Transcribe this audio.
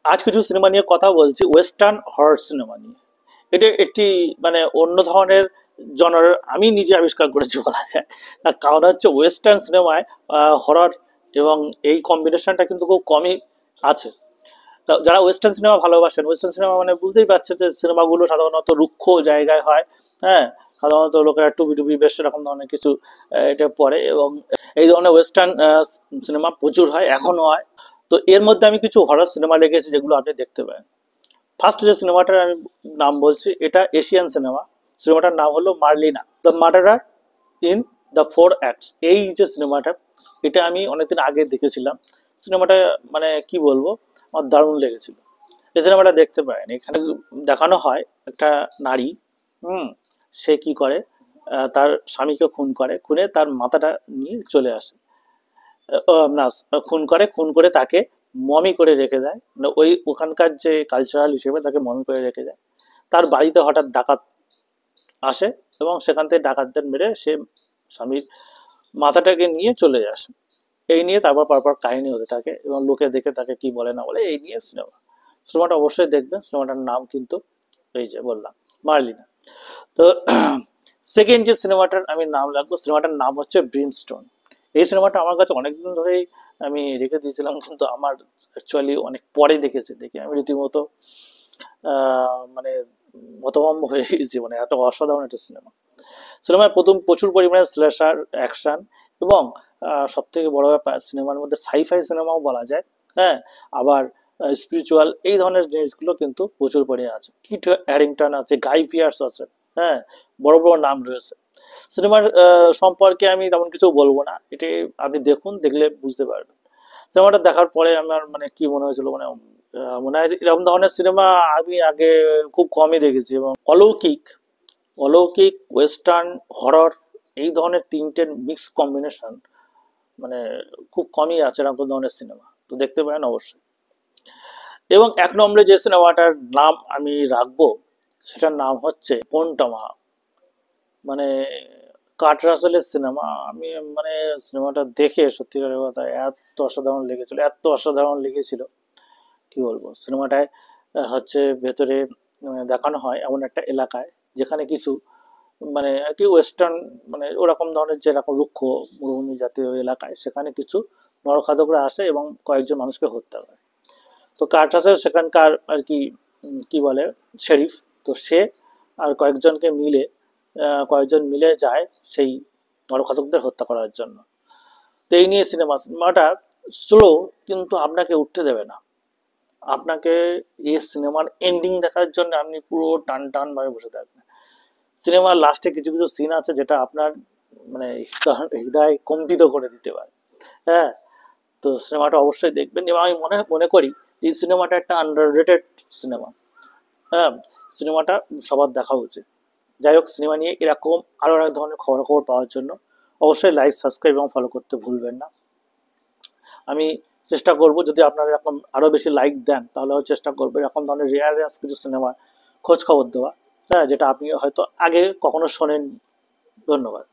আজ কিছু সিনেমা নিয়ে কথা বলছি, ওয়েস্টার্ন হরর সিনেমা নিয়ে। এটা একটি মানে অন্য ধরনের জনার আমি নিজে আবিষ্কার করেছি বলা যায়। তার কারণ হচ্ছে ওয়েস্টার্ন সিনেমায় হরর এবং এই কম্বিনেশনটা কিন্তু খুব কমই আছে। তা যারা ওয়েস্টার্ন সিনেমা ভালোবাসেন, ওয়েস্টার্ন সিনেমা মানে বুঝতেই পারছে যে সিনেমাগুলো সাধারণত রুক্ষ জায়গায় হয়। হ্যাঁ, সাধারণত লোকেরা টুপি টুপি বেশ এরকম ধরনের কিছু এটা পরে, এবং এই ধরনের ওয়েস্টার্ন সিনেমা প্রচুর হয়, এখনো হয়। তো এর মধ্যে আমি কিছু হরর সিনেমা রেখেছি যেগুলো আপনি দেখতে পারেন। ফার্স্ট যে সিনেমাটার আমি নাম বলছি, এটা এশিয়ান সিনেমা। সিনেমাটার নাম হলো Marlina the murderer in the four acts. এই যে সিনেমাটা, এটা আমি অনেকদিন আগে দেখেছিলাম। সিনেমাটা মানে কি বলবো, আমার দারুণ লেগেছিল। এই সিনেমাটা দেখতে পারেন। এখানে দেখানো হয় একটা নারী, হুম, সে কি করে, তার স্বামীকে খুন করে, খুনে তার মাথাটা নিয়ে চলে আসে। না, খুন করে, খুন করে তাকে মমি করে রেখে দেয়, মানে ওই ওখানকার যে কালচারাল হিসেবে তাকে মমি করে রেখে দেয়। তার বাড়িতে হঠাৎ ডাকাত আসে এবং সেখান থেকে ডাকাতদের মেরে সে স্বামীর মাথাটাকে নিয়ে চলে আসে। এই নিয়ে তারপর পরপর কাহিনী হতে থাকে এবং লোকে দেখে তাকে কি বলে না বলে, এই নিয়ে সিনেমা। সিনেমাটা অবশ্যই দেখবেন। সিনেমাটার নাম কিন্তু এই যে বললাম, মার্লিনা। তো সেকেন্ড যে সিনেমাটার আমি নাম রাখবো, সিনেমাটার নাম হচ্ছে ব্রিমস্টোন। এই সিনেমাটা আমার কাছে অনেকদিন ধরেই আমি রেখে দিয়েছিলাম, কিন্তু আমার অ্যাকচুয়ালি অনেক পরে দেখেছি। দেখে আমি রীতিমতো মানে হতভম্ব হয়ে গেছি, মানে এত অসাধারণ একটা সিনেমা। সিনেমায় প্রথম প্রচুর পরিমাণে স্ল্যাশার, অ্যাকশন, এবং সব থেকে বড় ব্যাপার, সিনেমার মধ্যে সাইফাই সিনেমাও বলা যায়। হ্যাঁ, আবার স্পিরিচুয়াল এই ধরনের জিনিসগুলো কিন্তু প্রচুর পরিমাণে আছে। কিট হ্যারিংটন আছে, গাই পিয়ার্স আছে। হ্যাঁ, বড় বড় নাম রয়েছে। সিনেমার সম্পর্কে আমি তেমন কিছু বলবো না, এটি আপনি দেখুন, দেখলে বুঝতে পারবেন। সিনেমাটা দেখার পরে আমার মানে কি মনে হয়েছিল, মানে মনে হয় যে এরকম ধরনের সিনেমা আমি আগে খুব কমই দেখেছি। এবং অলৌকিক, অলৌকিক, ওয়েস্টার্ন, হরর, এই ধরনের তিনটের মিক্স কম্বিনেশন মানে খুব কমই আছে এরকম ধরনের সিনেমা। তো দেখতে পারেন অবশ্যই। এবং এক নম্বরে যে সিনেমাটার নাম আমি রাখবো, সেটার নাম হচ্ছে পোনটামা। মানে কার্ট রাসেলের সিনেমা। আমি মানে সিনেমাটা দেখে সত্যিকারের কথা এত অসাধারণ লেগেছিল, এত অসাধারণ লেগেছিল, কি বলবো। সিনেমাটায় হচ্ছে ভেতরে দেখানো হয় এমন একটা এলাকায় যেখানে কিছু মানে আর কি ওয়েস্টার্ন, মানে ওরকম ধরনের যেরকম রুক্ষ মরুভূমি জাতীয় এলাকায়, সেখানে কিছু নরখাদকরা আসে এবং কয়েকজন মানুষকে হত্যা করে। তো কার্টাসের সেখানকার আর কি কি বলে, শেরিফ। তো সে আর কয়েকজনকে মিলে কয়েকজন মিলে যায় সেই নরখাদকদের হত্যা করার জন্য। তো এই নিয়ে সিনেমাটা স্লো, কিন্তু আপনাকে উঠতে দেবে না। আপনাকে এই সিনেমার এন্ডিং দেখার জন্য আপনি পুরো টান টান ভাবে বসে থাকবেন। সিনেমার লাস্টে কিছু কিছু সিন আছে যেটা আপনার মানে হৃদয় কম্পিত করে দিতে পারে। হ্যাঁ, তো সিনেমাটা অবশ্যই দেখবেন। এবং আমি মনে মনে করি যে এই সিনেমাটা একটা আন্ডার রেটেড সিনেমা। হ্যাঁ, সিনেমাটা সবার দেখা উচিত। যাই হোক, সিনেমা নিয়ে এরকম আরো অনেক ধরনের খবর পাওয়ার জন্য অবশ্যই লাইক, সাবস্ক্রাইব এবং ফলো করতে ভুলবেন না। আমি চেষ্টা করব, যদি আপনারা এরকম আরো বেশি লাইক দেন তাহলে চেষ্টা করবো এরকম ধরনের রেয়ার রেয়ার কিছু সিনেমার খোঁজ খবর দেওয়া। হ্যাঁ, যেটা আপনি হয়তো আগে কখনো শোনেন। ধন্যবাদ।